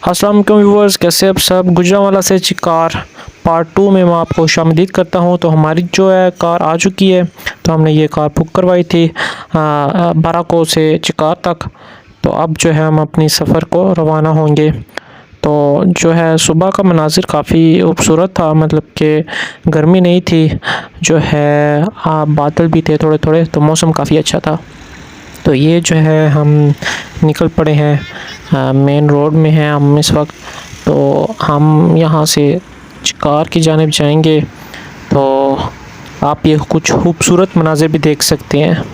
अस्सलाम वालेकुम व्यूअर्स, कैसे आप सब। गुजरांवाला से चिकार पार्ट 2 में मैं आपको खुशामदीद करता हूं। तो हमारी जो है कार आ चुकी है। तो हमने ये कार बुक करवाई थी बाराको से चिकार तक। तो अब जो है हम अपनी सफ़र को रवाना होंगे। तो जो है सुबह का मनाजिर काफ़ी खूबसूरत था, मतलब कि गर्मी नहीं थी, जो है बादल भी थे थोड़े थोड़े, तो मौसम काफ़ी अच्छा था। तो ये जो है हम निकल पड़े हैं, मेन रोड में हैं हम इस वक्त। तो हम यहाँ से चिकार की जानिब जाएंगे। तो आप ये कुछ खूबसूरत मनाज़िर भी देख सकते हैं।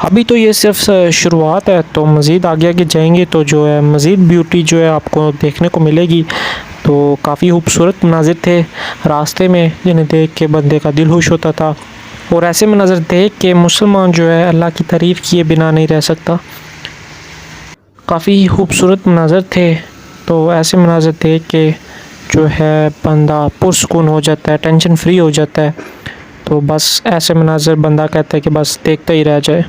अभी तो ये सिर्फ शुरुआत है, तो मज़ीद आगे आगे जाएंगे तो जो है मज़ीद ब्यूटी जो है आपको देखने को मिलेगी। तो काफ़ी खूबसूरत मनाज़िर थे रास्ते में, जिन्हें देख के बंदे का दिल खुश होता था। और ऐसे मनाज़िर देख के मुसलमान जो है अल्लाह की तारीफ़ किए बिना नहीं रह सकता। काफ़ी खूबसूरत मनाज़िर थे। तो ऐसे मनाज़िर देख के जो है बंदा पुरसुकून हो जाता है, टेंशन फ्री हो जाता है। तो बस ऐसे मनाज़िर बंदा कहता है कि बस देखता ही रह जाए।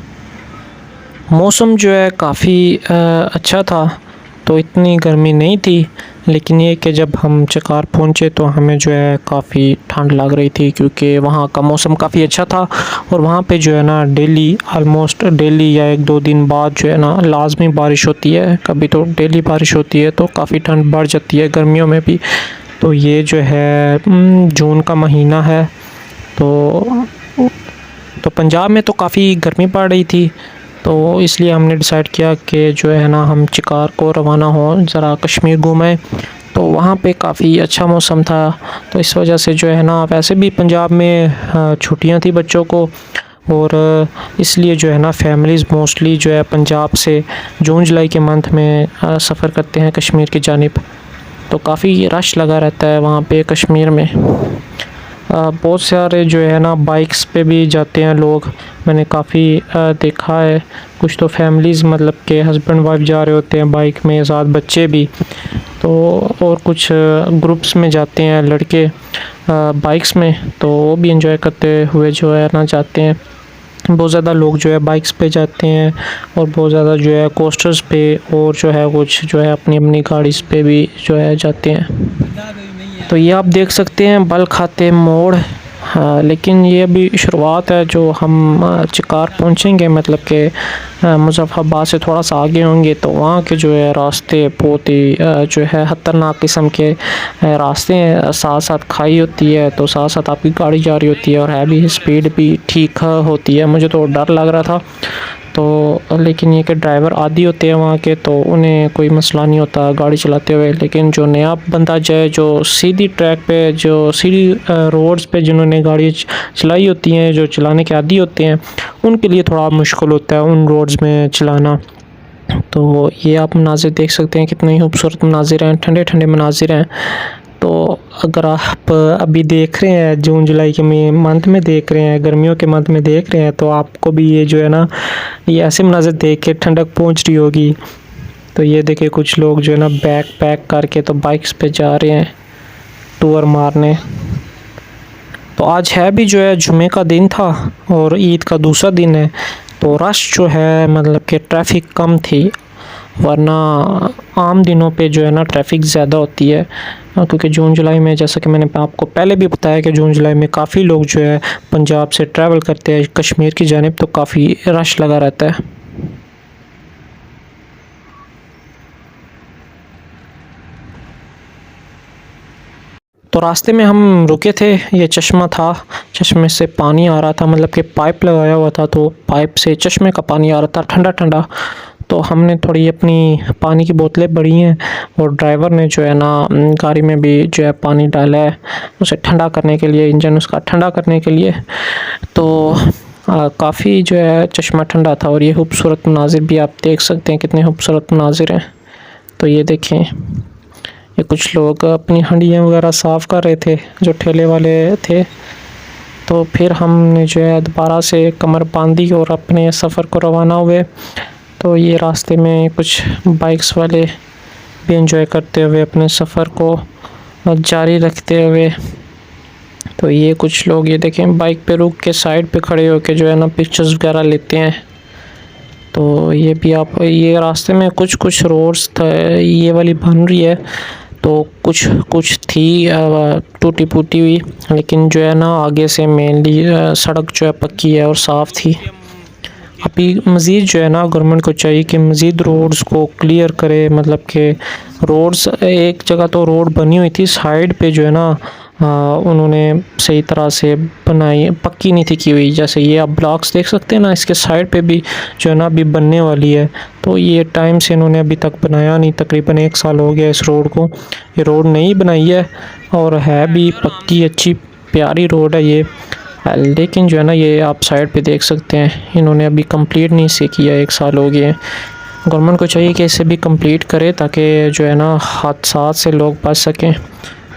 मौसम जो है काफ़ी अच्छा था, तो इतनी गर्मी नहीं थी। लेकिन ये कि जब हम चिकार पहुँचे तो हमें जो है काफ़ी ठंड लग रही थी, क्योंकि वहाँ का मौसम काफ़ी अच्छा था। और वहाँ पे जो है ना डेली, ऑलमोस्ट डेली या 1-2 दिन बाद जो है ना लाजमी बारिश होती है। कभी तो डेली बारिश होती है, तो काफ़ी ठंड बढ़ जाती है गर्मियों में भी। तो ये जो है जून का महीना है। तो पंजाब में तो काफ़ी गर्मी पड़ रही थी, तो इसलिए हमने डिसाइड किया कि जो है ना हम चिकार को रवाना हो, ज़रा कश्मीर घूमें। तो वहाँ पे काफ़ी अच्छा मौसम था। तो इस वजह से जो है ना, वैसे भी पंजाब में छुट्टियाँ थी बच्चों को, और इसलिए जो है ना फैमिलीज़ मोस्टली जो है पंजाब से जून जुलाई के मंथ में सफ़र करते हैं कश्मीर की जानिब। तो काफ़ी रश लगा रहता है वहाँ पे कश्मीर में। बहुत सारे जो है ना बाइक्स पे भी जाते हैं लोग, मैंने काफ़ी देखा है। कुछ तो फैमिलीज़, मतलब के हस्बैंड वाइफ जा रहे होते हैं बाइक में, साथ बच्चे भी। तो और कुछ ग्रुप्स में जाते हैं लड़के बाइक्स में, तो वो भी एंजॉय करते हुए जो है ना जाते हैं। बहुत ज़्यादा लोग जो है बाइक्स पे जाते हैं, और बहुत ज़्यादा जो है कोस्टर्स पे, और जो है कुछ जो है अपनी अपनी गाड़ी पे भी जो है जाते हैं। तो ये आप देख सकते हैं बल खाते मोड़। हाँ, लेकिन ये अभी शुरुआत है। जो हम चिकार पहुंचेंगे, मतलब कि मुज़फ़्फ़राबाद से थोड़ा सा आगे होंगे, तो वहाँ के जो है रास्ते बहुत ही जो है ख़तरनाक किस्म के रास्ते हैं। साथ साथ खाई होती है, तो साथ साथ आपकी गाड़ी जा रही होती है, और है भी स्पीड भी ठीक होती है। मुझे तो डर लग रहा था, तो लेकिन ये कि ड्राइवर आदी होते हैं वहाँ के, तो उन्हें कोई मसला नहीं होता गाड़ी चलाते हुए। लेकिन जो नया बंदा जाए, जो सीधी ट्रैक पे, जो सीधी रोड्स पे जिन्होंने गाड़ी चलाई होती हैं, जो चलाने के आदी होते हैं, उनके लिए थोड़ा मुश्किल होता है उन रोड्स में चलाना। तो ये आप मनाज़िर देख सकते हैं, कितने खूबसूरत मनाज़िर हैं, ठंडे ठंडे मनाज़िर हैं। तो अगर आप अभी देख रहे हैं जून जुलाई के मंथ में देख रहे हैं, गर्मियों के मंथ में देख रहे हैं, तो आपको भी ये जो है ना, ये ऐसे मनाज़िर देख के ठंडक पहुंच रही होगी। तो ये देखिए कुछ लोग जो है ना बैग पैक करके तो बाइक्स पे जा रहे हैं टूर मारने। तो आज है भी जो है जुमे का दिन था, और ईद का दूसरा दिन है। तो रश जो है, मतलब कि ट्रैफिक कम थी, वरना आम दिनों पे जो है ना ट्रैफिक ज़्यादा होती है। क्योंकि जून जुलाई में, जैसा कि मैंने आपको पहले भी बताया, कि जून जुलाई में काफ़ी लोग जो है पंजाब से ट्रैवल करते हैं कश्मीर की जानिब, तो काफ़ी रश लगा रहता है। तो रास्ते में हम रुके थे, ये चश्मा था, चश्मे से पानी आ रहा था, मतलब कि पाइप लगाया हुआ था, तो पाइप से चश्मे का पानी आ रहा था ठंडा ठंडा। तो हमने थोड़ी अपनी पानी की बोतलें भरी हैं, और ड्राइवर ने जो है ना गाड़ी में भी जो है पानी डाला है, उसे ठंडा करने के लिए, इंजन उसका ठंडा करने के लिए। तो काफ़ी जो है चश्मा ठंडा था। और ये खूबसूरत मनाज़िर भी आप देख सकते हैं, कितने खूबसूरत मनाज़िर हैं। तो ये देखें, ये कुछ लोग अपनी हंडियाँ वगैरह साफ़ कर रहे थे, जो ठेले वाले थे। तो फिर हमने जो है दोबारा से कमर बांधी और अपने सफ़र को रवाना हुए। तो ये रास्ते में कुछ बाइक्स वाले भी एंजॉय करते हुए अपने सफ़र को जारी रखते हुए। तो ये कुछ लोग, ये देखें, बाइक पे रुक के साइड पे खड़े होके जो है ना पिक्चर्स वगैरह लेते हैं। तो ये भी आप ये रास्ते में कुछ कुछ रोड्स ये वाली बन रही है, तो कुछ कुछ थी टूटी फूटी हुई, लेकिन जो है ना आगे से मेनली सड़क जो है पक्की है और साफ़ थी। अभी मज़ीद जो है ना गवर्नमेंट को चाहिए कि मज़ीद रोड्स को क्लियर करे, मतलब कि रोड्स एक जगह तो रोड बनी हुई थी साइड पे जो है ना उन्होंने सही तरह से बनाई, पक्की नहीं थी की हुई। जैसे ये आप ब्लॉक्स देख सकते हैं ना, इसके साइड पे भी जो है ना अभी बनने वाली है, तो ये टाइम से इन्होंने अभी तक बनाया नहीं। तकरीबन 1 साल हो गया इस रोड को, ये रोड नई बनाई है और है भी पक्की अच्छी प्यारी रोड है ये। लेकिन जो है ना ये आप साइड पे देख सकते हैं इन्होंने अभी कंप्लीट नहीं से किया, 1 साल हो गए। गवर्नमेंट को चाहिए कि इसे भी कंप्लीट करे ताकि जो है ना हादसा से लोग बच सकें,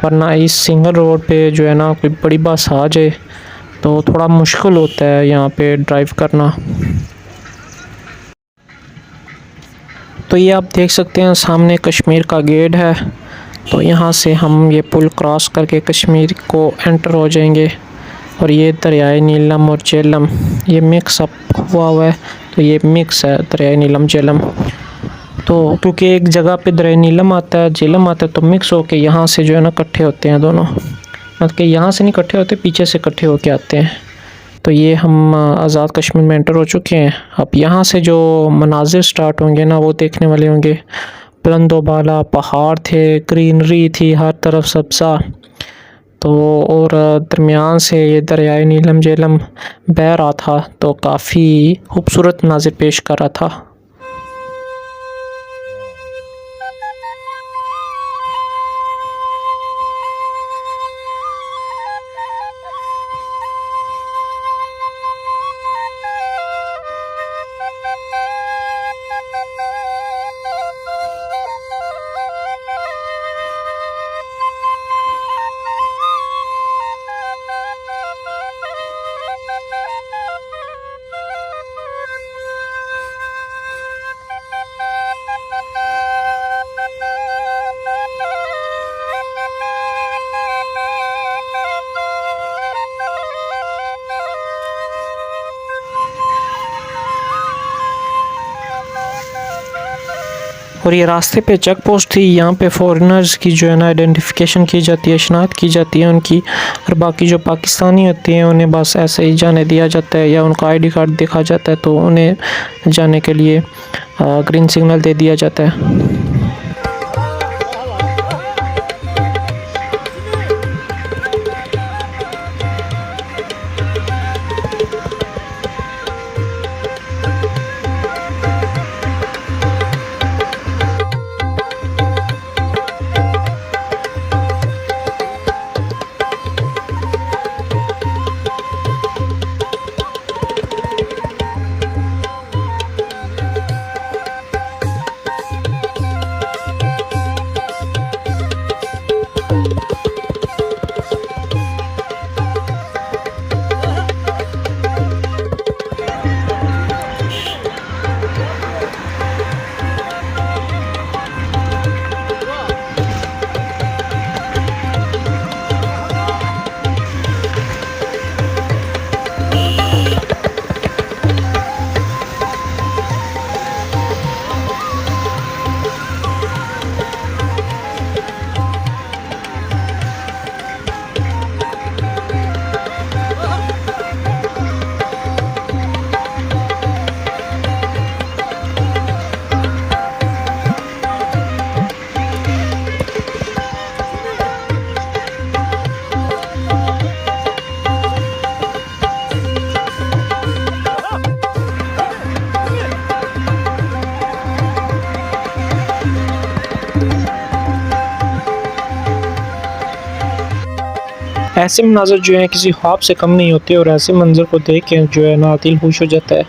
वरना इस सिंगल रोड पे जो है ना कोई बड़ी बस आ जाए तो थोड़ा मुश्किल होता है यहाँ पे ड्राइव करना। तो ये आप देख सकते हैं सामने कश्मीर का गेट है, तो यहाँ से हम ये पुल क्रॉस करके कश्मीर को एंटर हो जाएंगे। और ये दरियाए नीलम और झेलम ये मिक्स अप हुआ है, तो ये मिक्स है दरियाए नीलम झेलम। तो क्योंकि एक जगह पे दरियाए नीलम आता है झेलम आता है, तो मिक्स होके यहाँ से जो है ना इकट्ठे होते हैं दोनों, मतलब कि यहाँ से नहीं इकट्ठे होते, पीछे से इकट्ठे होके आते हैं। तो ये हम आज़ाद कश्मीर में एंटर हो चुके हैं। अब यहाँ से जो मनाजिर स्टार्ट होंगे ना वो देखने वाले होंगे। बुलंदो बाला पहाड़ थे, ग्रीनरी थी हर तरफ सब्ज़ा, तो और दरमियान से ये दरियाए नीलम झेलम बह रहा था, तो काफ़ी खूबसूरत मनाजिर पेश कर रहा था। और ये रास्ते पे चेक पोस्ट थी, यहाँ पे फॉरेनर्स की जो है ना आइडेंटिफिकेशन की जाती है, शनाख्त की जाती है उनकी, और बाकी जो पाकिस्तानी होते हैं उन्हें बस ऐसे ही जाने दिया जाता है, या उनका आईडी कार्ड दिखा जाता है तो उन्हें जाने के लिए ग्रीन सिग्नल दे दिया जाता है। ऐसे मंजर जो है किसी ख्वाब से कम नहीं होते, और ऐसे मंजर को देख के जो है ना दिल खुश हो जाता है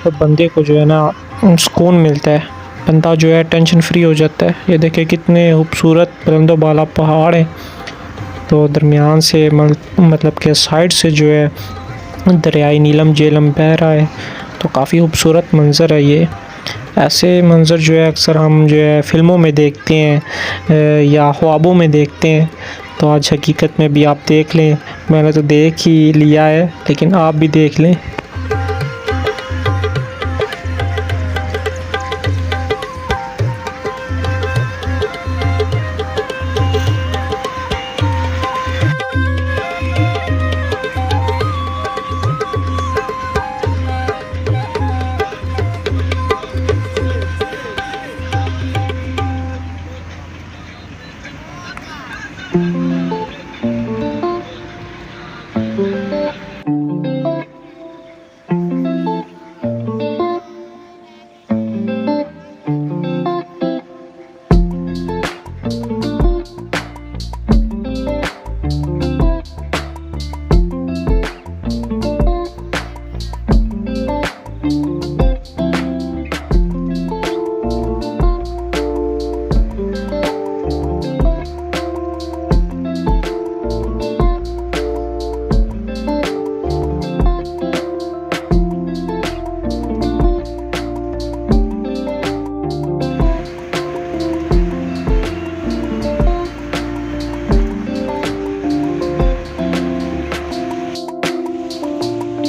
और बंदे को जो है ना सुकून मिलता है, बंदा जो है टेंशन फ्री हो जाता है। ये देखे कितने खूबसूरत बुलंदो बाला पहाड़ है, तो दरमियान से मतलब के साइड से जो है दरियाई नीलम झेलम बह रहा है, तो काफ़ी खूबसूरत मंजर है ये। ऐसे मंजर जो है अक्सर हम जो है फ़िल्मों में देखते हैं या ख्वाबों में देखते हैं, तो आज हकीकत में भी आप देख लें। मैंने तो देख ही लिया है, लेकिन आप भी देख लें।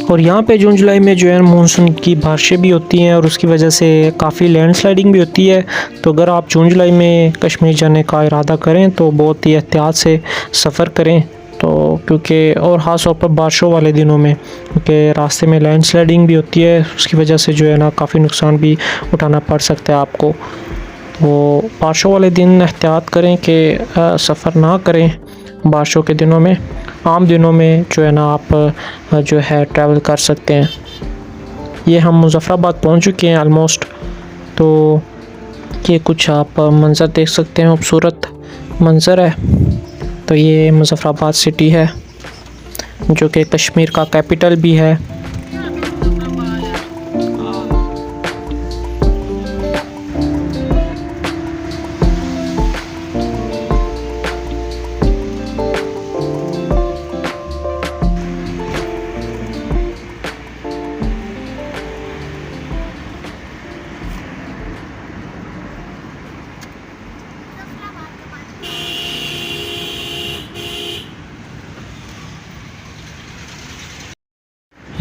और यहाँ पे जून जुलाई में जो है मानसून की बारिशें भी होती हैं और उसकी वजह से काफ़ी लैंडस्लाइडिंग भी होती है। तो अगर आप जून जुलाई में कश्मीर जाने का इरादा करें तो बहुत ही एहतियात से सफ़र करें। तो क्योंकि और ख़ास तौर पर बारिशों वाले दिनों में, क्योंकि रास्ते में लैंडस्लाइडिंग भी होती है, उसकी वजह से जो है ना काफ़ी नुकसान भी उठाना पड़ सकता है आपको। तो बारिशों वाले दिन एहतियात करें कि सफ़र ना करें बारिशों के दिनों में। आम दिनों में जो है ना आप जो है ट्रैवल कर सकते हैं। ये हम मुज़फ़्फ़राबाद पहुंच चुके हैं ऑलमोस्ट। तो ये कुछ आप मंज़र देख सकते हैं, खूबसूरत मंज़र है। तो ये मुज़फ़्फ़राबाद सिटी है जो कि कश्मीर का कैपिटल भी है।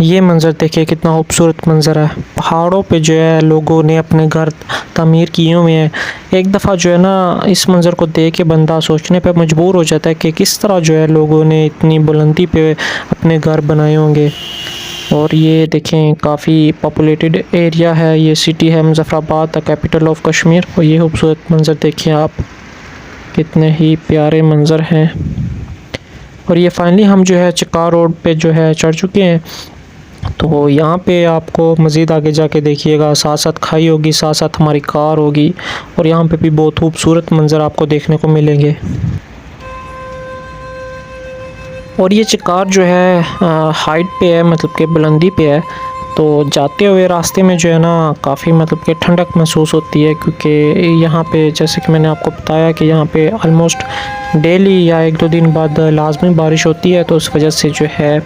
ये मंज़र देखिए कितना खूबसूरत मंज़र है। पहाड़ों पे जो है लोगों ने अपने घर तामीर किए हुए हैं। एक दफ़ा जो है ना इस मंज़र को देख के बंदा सोचने पे मजबूर हो जाता है कि किस तरह जो है लोगों ने इतनी बुलंदी पे अपने घर बनाए होंगे। और ये देखें काफ़ी पॉपुलेटेड एरिया है, ये सिटी है Muzaffarabad, the capital of Kashmir. और ये खूबसूरत मंज़र देखिए आप, कितने ही प्यारे मंज़र हैं। और ये फाइनली हम जो है चिकार रोड पे जो है चढ़ चुके हैं। तो यहाँ पे आपको मज़ीद आगे जाके देखिएगा, साथ साथ खाई होगी, साथ साथ हमारी कार होगी। और यहाँ पे भी बहुत खूबसूरत मंज़र आपको देखने को मिलेंगे। और ये चिकार जो है हाइट पे है, मतलब कि बुलंदी पे है। तो जाते हुए रास्ते में जो है ना काफ़ी मतलब कि ठंडक महसूस होती है, क्योंकि यहाँ पे जैसे कि मैंने आपको बताया कि यहाँ पे ऑलमोस्ट डेली या एक दो दिन बाद लाजमी बारिश होती है। तो उस वजह से जो है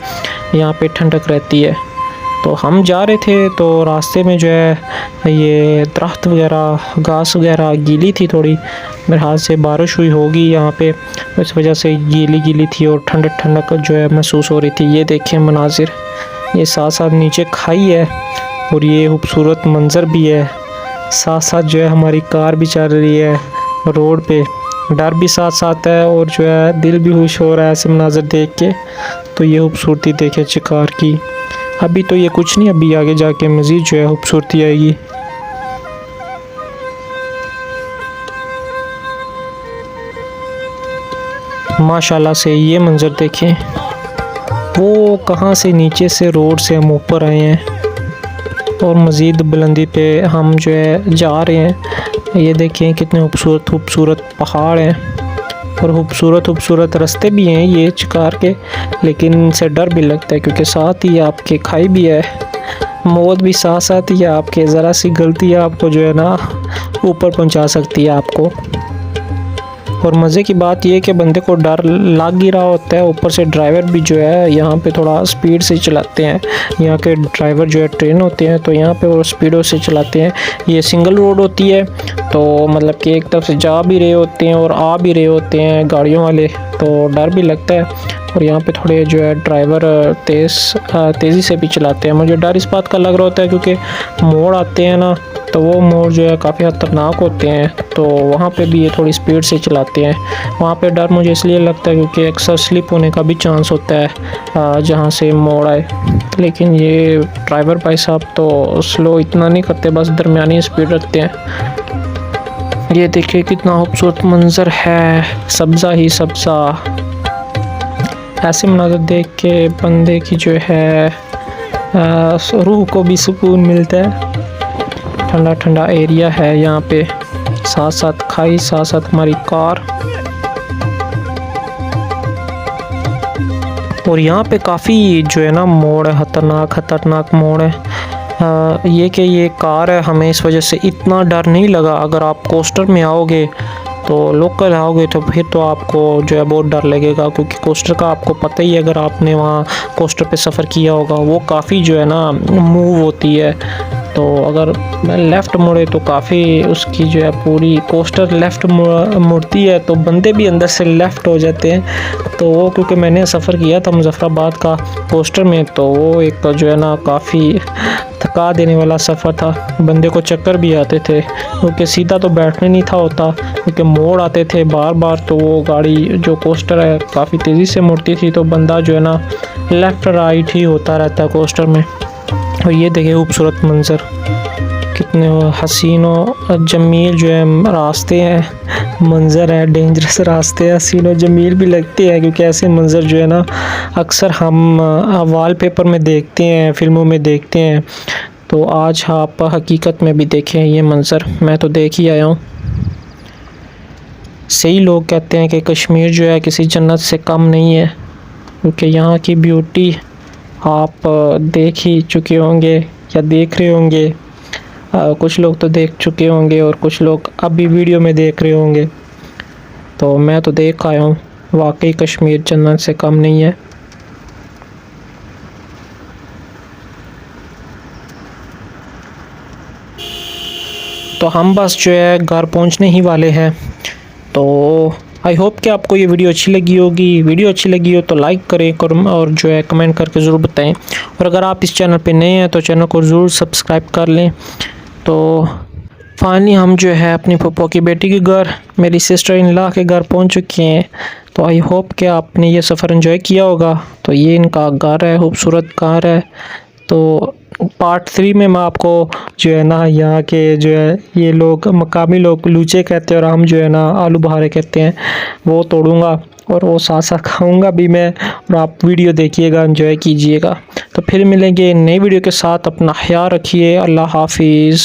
यहाँ पे ठंडक रहती है। तो हम जा रहे थे तो रास्ते में जो है ये दरख्त वगैरह, घास वगैरह गीली थी थोड़ी, मेरे हाथ से बारिश हुई होगी यहाँ पे, इस वजह से गीली गीली थी और ठंडक ठंडक जो है महसूस हो रही थी। ये देखें मनाजिर, ये साथ साथ नीचे खाई है और ये खूबसूरत मंज़र भी है। साथ साथ जो है हमारी कार भी चल रही है रोड पे, डर भी साथ साथ है और जो है दिल भी खुश हो रहा है ऐसे मनाज़र देख के। तो ये खूबसूरती देखे चिकार की। अभी तो ये कुछ नहीं, अभी आगे जाके मज़ीद जो है खूबसूरती आएगी। माशाल्लाह से ये मंज़र देखें, वो कहाँ से नीचे से रोड से हम ऊपर आए हैं और मज़ीद बुलंदी पे हम जो है जा रहे हैं। ये देखें कितने खूबसूरत खूबसूरत पहाड़ हैं और खूबसूरत खूबसूरत रास्ते भी हैं ये चिकार के। लेकिन इनसे डर भी लगता है क्योंकि साथ ही आपके खाई भी है, मौत भी साथ साथ ही है आपके। ज़रा सी गलती आपको जो है ना ऊपर पहुंचा सकती है आपको। और मज़े की बात यह है कि बंदे को डर लग ही रहा होता है, ऊपर से ड्राइवर भी जो है यहाँ पे थोड़ा स्पीड से चलाते हैं। यहाँ के ड्राइवर जो है ट्रेन होते हैं तो यहाँ पे वो स्पीडों से चलाते हैं। ये सिंगल रोड होती है, तो मतलब कि एक तरफ से जा भी रहे होते हैं और आ भी रहे होते हैं गाड़ियों वाले, तो डर भी लगता है। और यहाँ पे थोड़े जो है ड्राइवर तेज़ी से भी चलाते हैं। मुझे डर इस बात का लग रहा होता है क्योंकि मोड़ आते हैं ना, तो वो मोड़ जो है काफ़ी खतरनाक होते हैं, तो वहाँ पे भी ये थोड़ी स्पीड से चलाते हैं। वहाँ पे डर मुझे इसलिए लगता है क्योंकि अक्सर स्लिप होने का भी चांस होता है जहाँ से मोड़ आए। लेकिन ये ड्राइवर भाई साहब तो स्लो इतना नहीं करते, बस दरमियानी स्पीड रखते हैं। ये देखिए कितना खूबसूरत मंजर है, सब्ज़ा ही सब्ज़ा। ऐसे मंजर देख के बंदे की जो है रूह को भी सुकून मिलता है। ठंडा ठंडा एरिया है यहाँ पे, साथ साथ खाई, साथ साथ हमारी कार। और यहाँ पे काफ़ी जो है ना मोड़ है, खतरनाक मोड़ है। ये कि ये कार है, हमें इस वजह से इतना डर नहीं लगा। अगर आप कोस्टर में आओगे तो लोकल आओगे तो फिर तो आपको जो है बहुत डर लगेगा, क्योंकि कोस्टर का आपको पता ही है, अगर आपने वहाँ कोस्टर पे सफ़र किया होगा वो काफ़ी जो है ना मूव होती है। तो अगर लेफ़्ट मुड़े तो काफ़ी उसकी जो है पूरी कोस्टर लेफ़्ट मुड़ती है, तो बंदे भी अंदर से लेफ़्ट हो जाते हैं। तो वो क्योंकि मैंने सफ़र किया था मुज़फ़्फ़राबाद का कोस्टर में, तो वो एक जो है ना काफ़ी थका देने वाला सफ़र था। बंदे को चक्कर भी आते थे, क्योंकि सीधा तो बैठने नहीं था होता, क्योंकि मोड़ आते थे बार बार। तो वो गाड़ी जो कोस्टर है काफ़ी तेज़ी से मुड़ती थी, तो बंदा जो है ना लेफ़्ट राइट ही होता रहता है कोस्टर में। और ये देखिए खूबसूरत मंज़र, कितने हसीन और जमील जो है रास्ते हैं, मंज़र है। डेंजरस रास्ते हैं, हसीन और जमील भी लगते हैं, क्योंकि ऐसे मंज़र जो है ना अक्सर हम वॉलपेपर में देखते हैं, फ़िल्मों में देखते हैं। तो आज आप हकीकत में भी देखें ये मंज़र, मैं तो देख ही आया हूँ। सही लोग कहते हैं कि कश्मीर जो है किसी जन्नत से कम नहीं है, क्योंकि यहाँ की ब्यूटी आप देख ही चुके होंगे या देख रहे होंगे। कुछ लोग तो देख चुके होंगे और कुछ लोग अभी वीडियो में देख रहे होंगे। तो मैं तो देख आया हूँ, वाकई कश्मीर जन्नत से कम नहीं है। तो हम बस जो है घर पहुँचने ही वाले हैं। तो आई होप कि आपको ये वीडियो अच्छी लगी होगी। वीडियो अच्छी लगी हो तो लाइक करें और जो है कमेंट करके ज़रूर बताएं। और अगर आप इस चैनल पे नए हैं तो चैनल को ज़रूर सब्सक्राइब कर लें। तो फाइनली हम जो है अपनी पप्पो की बेटी के घर, मेरी सिस्टर इन लॉ के घर पहुंच चुके हैं। तो आई होप कि आपने ये सफ़र एंजॉय किया होगा। तो ये इनका घर है, खूबसूरत घर है। तो पार्ट 3 में मैं आपको जो है ना यहाँ के जो है ये लोग मकामी लोग लूचे कहते हैं और हम जो है ना आलू बहारे कहते हैं, वो तोड़ूंगा और वो साथ साथ खाऊंगा भी मैं। और आप वीडियो देखिएगा, एंजॉय कीजिएगा। तो फिर मिलेंगे नई वीडियो के साथ। अपना ख्याल रखिए। अल्लाह हाफिज़।